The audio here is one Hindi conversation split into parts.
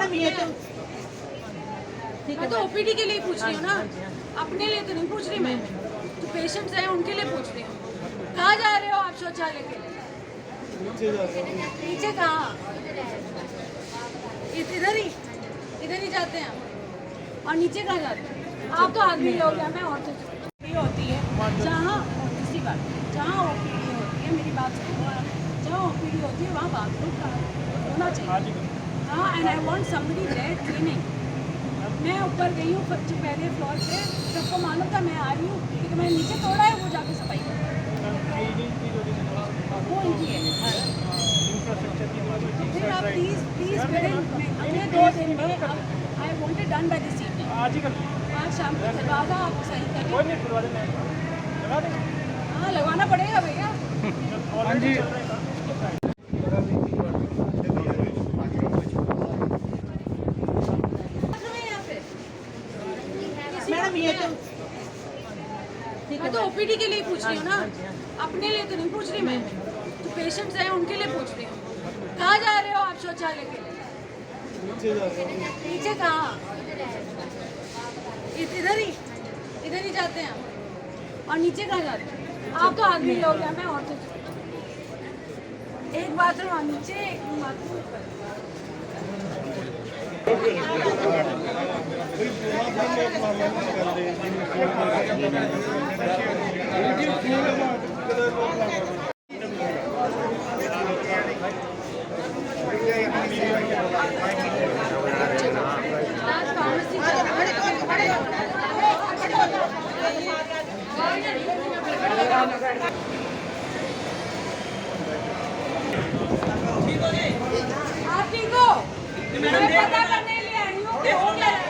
मैडम ये तो मैं तो ओपीडी के लिए पूछ रही हूँ ना, अपने लिए तो नहीं पूछ रही मैं। जो पेशेंट्स हैं उनके लिए पूछ रही हूँ। कहाँ जा रहे हो आप शौचालय के लिए? नीचे कहाँ? इधर ही जाते हैं आप। और नीचे कहाँ जाते हैं? आप तो आदमी लोग हैं, मैं औरतें होती है जहाँ किसी बात जहाँ ओपीडी होती है, मेरी बात सुनो, जहाँ ओपीडी होती है वहाँ बाथरूम का होना चाहिए। हाँ, and I want somebody there cleaning. मैं ऊपर गई हूँ पहले फ्लोर पे, सबको मालूम था मैं आ रही हूँ, क्योंकि मैंने नीचे तोड़ा है, वो जाके सफाई कर वो इनकी है। फिर आप प्लीज अगले 2 दिन में I want it done by this evening. आज शाम को दरवाजा आप सही करें। हाँ, लगवाना पड़ेगा भैया। हाँ जी, मैडम ये तो मैं तो ओपीडी के लिए पूछ रही हूँ ना, अपने लिए तो नहीं पूछ रही मैं। जो पेशेंट्स हैं उनके लिए पूछ रही हूँ। कहाँ जा रहे हो आप शौचालय के लिए? नीचे कहाँ? इधर ही जाते हैं आप। और नीचे कहाँ जाते हैं? आप तो आदमी लोग हैं, मैं औरतें। एक बाथरूम नीचे, एक बाथरूम ऊपर। आप ठीक हो? मैं पता करने लिए आई हूँ कि हो क्या रहा है।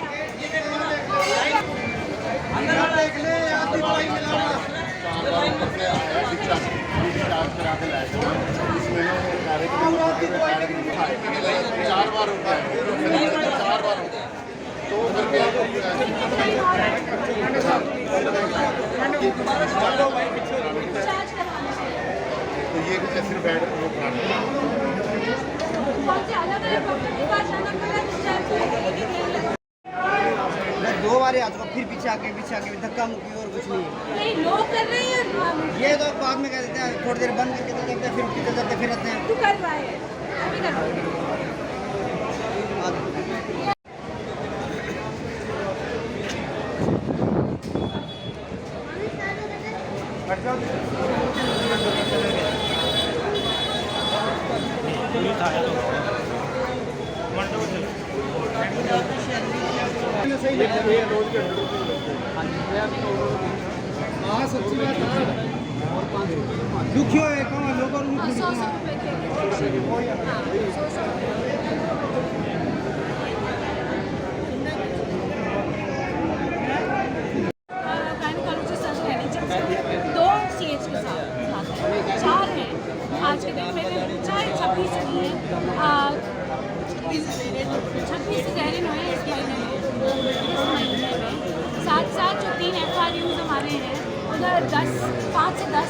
अंदर देख ले, आधी दवाई मिला चार बार होता है तो ये सिर्फ बैड दो बार आ चुका, फिर पीछे आके धक्का मुक्की और कुछ नहीं। लोग कर रहे हैं। ये तो बाद में कह देते हैं, थोड़ी देर बंद करके तो करते हैं, फिर पीछे जाते फिर आते हैं। तू कर रहा है, अभी कर रहा है। हाँ सच्ची बात है, दुखी हो लोगों को 100 रुपए के। हाँ, 2 CH के साथ 4 हैं आज के दिन। मैंने चाहे 26 की है, 26 सिज़ेरियन हुए इस महीने में। साथ जो 3 FRUs हमारे हैं, उधर 5 से 10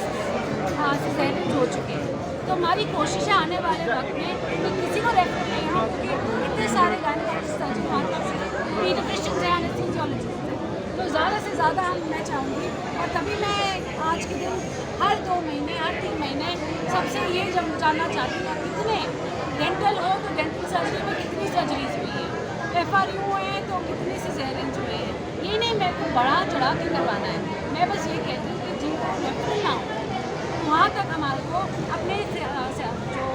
सिज़ेरियन हो चुके हैं। तो हमारी कोशिश है आने वाले वक्त में कि किसी को रेफर नहीं हो, क्योंकि इतने सारे गायनेकोलॉजिस्ट सर्जन हमारे पास हैं, पीडियाट्रिशियंस हैं, एनेस्थीसियोलॉजिस्ट हैं। तो ज़्यादा से ज़्यादा मैं चाहूँगी, और तभी मैं आज के दिन हर 2 महीने, हर 3 महीने सबसे ये जब जानना चाहती हूँ कितने डेंटल हो तो डेंटल सर्जरी में कितनी सर्जरीज हुई है, FRU हुए हैं तो कितने सिज़ेरियन हुए हैं। ये नहीं मेरे को बढ़ा चढ़ा के करवाना है, मैं बस ये कहती हूँ कि जिनको रेफरल ना हो वहाँ तक हमारे को अपने जो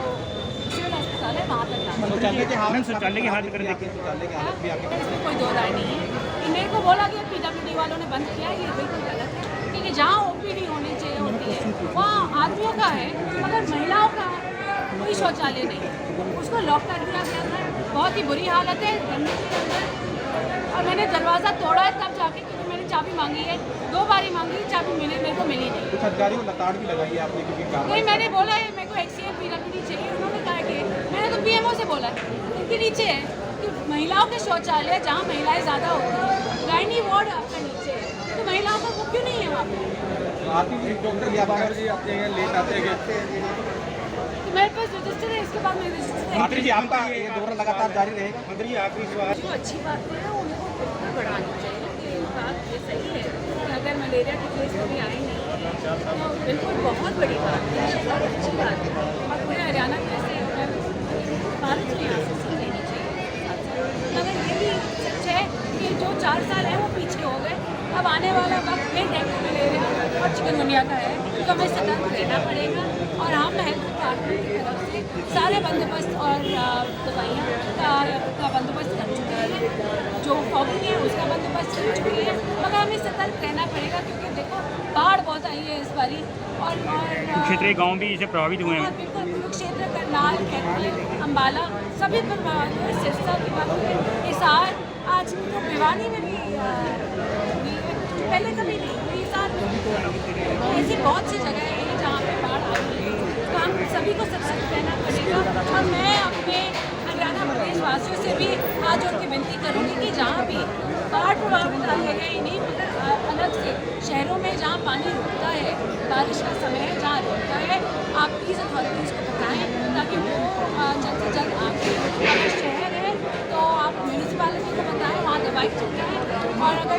सिविल अस्पताल है वहाँ तक लाना। शौचालय की हालत कर देखिए, शौचालय की हालत भी आपके इसमें कोई 2 राय नहीं है। कि मेरे को बोला गया PWD वालों ने बंद किया, ये बिल्कुल गलत है, क्योंकि जहाँ OPD होनी चाहिए होती है वहाँ आदमियों का है, मगर महिलाओं का कोई शौचालय नहीं है, उसको लॉक कर दिया गया था। बहुत ही बुरी हालत है गंदगी के अंदर, और मैंने दरवाज़ा तोड़ा है तब जाके, क्योंकि मैंने चाबी मांगी है, 2 बार ही मांगी, चाबी मेरे को मिली नहीं। कुछ अधिकारी को लताड़ भी लगाई है आपने, क्योंकि नहीं, मैंने बोला है मेरे को HCA PWD चाहिए, उन्होंने कहा कि मैंने तो PMO से बोला है, उनके नीचे है कि महिलाओं के शौचालय जहाँ महिलाएं ज़्यादा होती हैं, गायनी वार्ड आपका नीचे है, तो महिलाओं का वो क्यों नहीं है वहाँ पे? आप ही डॉक्टर जी अपने लेट आते हैं, तो मेरे पास रजिस्टर है, इसके उसके बाद मेरे मंत्री जी आपका ये दौरा लगातार जारी रहेगा। मंत्री जी आखिरी सवाल। जो अच्छी बात है ना उनको बिल्कुल बढ़ानी चाहिए कि बात ये सही है कि अगर मलेरिया के केस कभी आएंगे तो बिल्कुल बहुत बड़ी बात है और अच्छी बात है और पूरे हरियाणा में से भारत में यहाँ से सीख लेनी चाहिए। मगर ये भी सच है कि जो 4 साल है वो पीछे हो गए। अब आने वाला वक्त फिर डेंगू मलेरिया और चिकनगुनिया का है तो हमें सतर्क रहना पड़ेगा और हम हेल्थ डिपार्टमेंट की तरफ से सारे बंदोबस्त और दवाइयाँ का बंदोबस्त कर चुके हैं। जो फॉगिंग है उसका बंदोबस्त कर चुके हैं मगर हमें सतर्क रहना पड़ेगा क्योंकि देखो बाढ़ बहुत आई है इस बारी और क्षेत्रीय गांव भी इससे प्रभावित हुए हैं। बिल्कुल कुरुक्षेत्र, करनाल, कैथल, अम्बाला सभी प्रभावित हुए। सिरसा की बात करें, हिसार, आज तो भिवानी में भी पहले कभी नहीं हुई। ऐसी बहुत सी जगह हैं जहाँ पे बाढ़ आई है तो हम सभी को सतर्क रहना पड़ेगा। और मैं अपने हरियाणा प्रदेश वासियों से भी आज उनकी विनती करूँगी कि जहाँ भी बाढ़ प्रभावित है ही नहीं मगर अलग से शहरों में जहाँ पानी रुकता है, बारिश का समय है जहाँ रुकता है, आप प्लीज़ अथॉरिटीज़ को बताएं ताकि वो जल्द से जल्द आके अगर शहर है तो आप म्यूनसिपालिटी को बताएं वहाँ दवाई छिड़काएं और अगर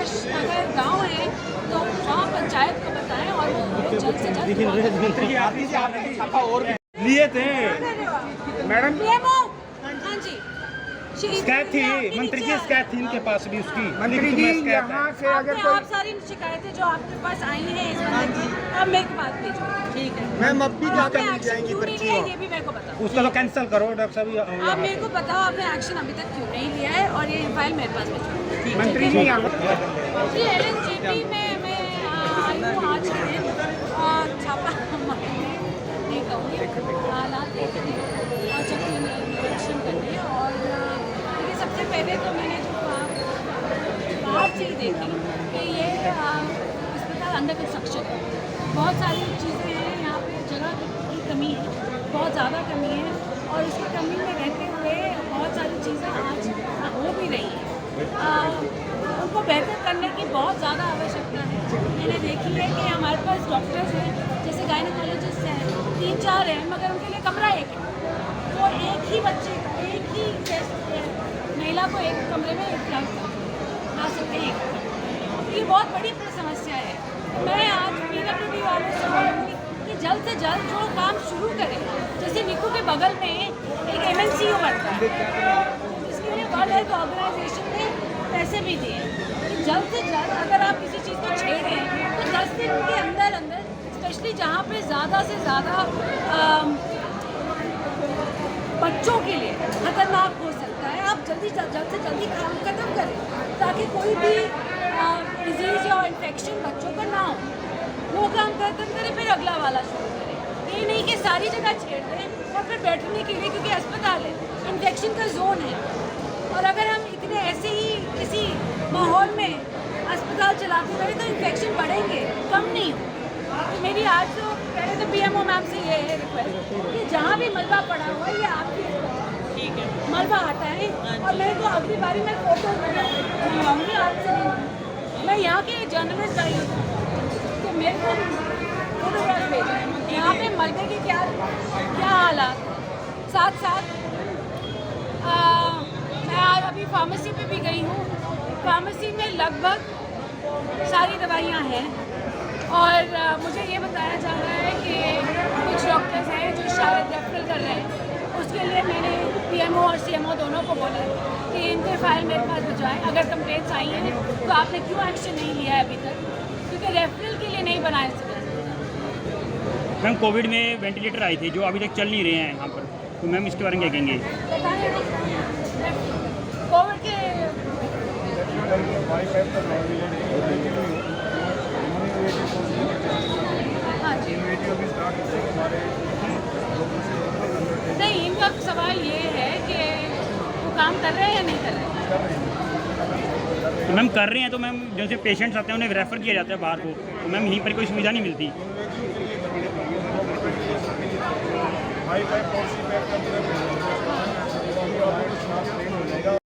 गाँव है तो वहाँ पंचायत को बताएं और वो जल्द से जल्द। मंत्री जी आपने छापा और भी लिए थे मैडम। हाँ जी शिकायत थी, मंत्री जी शिकायत थी इनके पास भी उसकी। मंत्री जी यहाँ से अगर कोई आप सारी शिकायतें जो आपके पास आई हैं इस बंदे की अब मेरे को बात भेजो। ठीक है मैम अब भी जाकर मिल एक्शन जाएंगी क्यों नहीं लिया पर्चियाँ। है ये भी मेरे को बताओ। उसका तो कैंसिल करो डॉक्टर साहब। आप मेरे को बताओ आपने एक्शन अभी तक क्यों नहीं लिया है और ये फाइल मेरे पास भेजो। मंत्री जी यहाँ जी LNJP में मैं आई हूँ आज के दिन और छापा नहीं कहूँगी हालात देखने और चक्की निरीक्षण करने और देखिए सबसे पहले तो मैंने जो बाहर से ही देखी कि ये अस्पताल अंडर कंस्ट्रक्शन है। बहुत सारी चीज़ें हैं यहाँ पे, जगह की कमी है, बहुत ज़्यादा कमी है और इसकी कमी में रहते हुए बहुत सारी चीज़ें आज हो भी रही हैं। उनको बेहतर करने की बहुत ज़्यादा आवश्यकता है। मैंने देखी है कि हमारे पास डॉक्टर्स हैं जैसे गायनोकोलॉजिस्ट हैं 3-4 हैं मगर उनके लिए कमरा एक है। वो एक ही बच्चे एक ही महिला को एक कमरे में ला सकते हैं। ये बहुत बड़ी समस्या है। मैं आज PWD वालों से बोलूँगी कि जल्द से जल्द जो काम शुरू करें। जैसे निकू के बगल में एक MNCO बनता है जिसके लिए वर्ल्ड हेल्थ ऑर्गेनाइजेशन ने पैसे भी दिए कि जल्द से जल्द अगर आप किसी चीज़ को छेड़ें तो 10 दिन के अंदर अंदर स्पेशली जहाँ पे ज़्यादा से ज़्यादा बच्चों के लिए खतरनाक हो सकता है, आप जल्द से जल्दी काम खत्म करें ताकि कोई भी डिजीज़ या इन्फेक्शन बच्चों का ना हो। वो काम खत्म करें फिर अगला वाला शुरू करें। ये नहीं कि सारी जगह छेड़ दें और फिर बैठने के लिए, क्योंकि अस्पताल है, इन्फेक्शन का जोन है और अगर हम इतने ऐसे ही किसी माहौल में अस्पताल चलाते रहे तो इन्फेक्शन बढ़ेंगे, कम नहीं हो। तो मेरी आज तो पहले तो PMO मैम से ये है रिक्वेस्ट कि जहाँ भी मलबा पड़ा हुआ है ये आपकी ठीक है मलबा हटाएं और मेरे को अगली बारी मैं फोटो मंगवाऊँगी आपसे। नहीं, मैं यहाँ के जर्नलिस्ट आई हूँ तो मेरे को फोटोग्राफ भेजें यहाँ पे मलबे के क्या हालात है। साथ साथ मैं आज अभी फार्मेसी पे भी गई हूँ। फार्मेसी में लगभग सारी दवाइयाँ हैं और मुझे ये बताया जा रहा है कि कुछ डॉक्टर्स हैं जो शायद रेफरल कर रहे हैं। उसके लिए मैंने PMO और CMO दोनों को बोला कि इनके फाइल मेरे पास भिजवाएं। अगर कंप्लेंट्स आई हैं तो आपने क्यों एक्शन नहीं लिया है अभी तक, क्योंकि रेफरल के लिए नहीं बनाए सकते। मैम कोविड में वेंटिलेटर आए थे जो अभी तक चल नहीं रहे हैं यहाँ पर, तो मैम इसके बारे में क्या कहेंगे? कोविड के हाँ जी नहीं, इनका सवाल ये है कि वो काम कर रहे हैं या नहीं कर रहे हैं। तो मैम कर रहे हैं तो मैम जैसे पेशेंट्स आते हैं उन्हें रेफ़र किया जाता है बाहर को, तो मैम यहीं पर कोई सुविधा नहीं मिलती।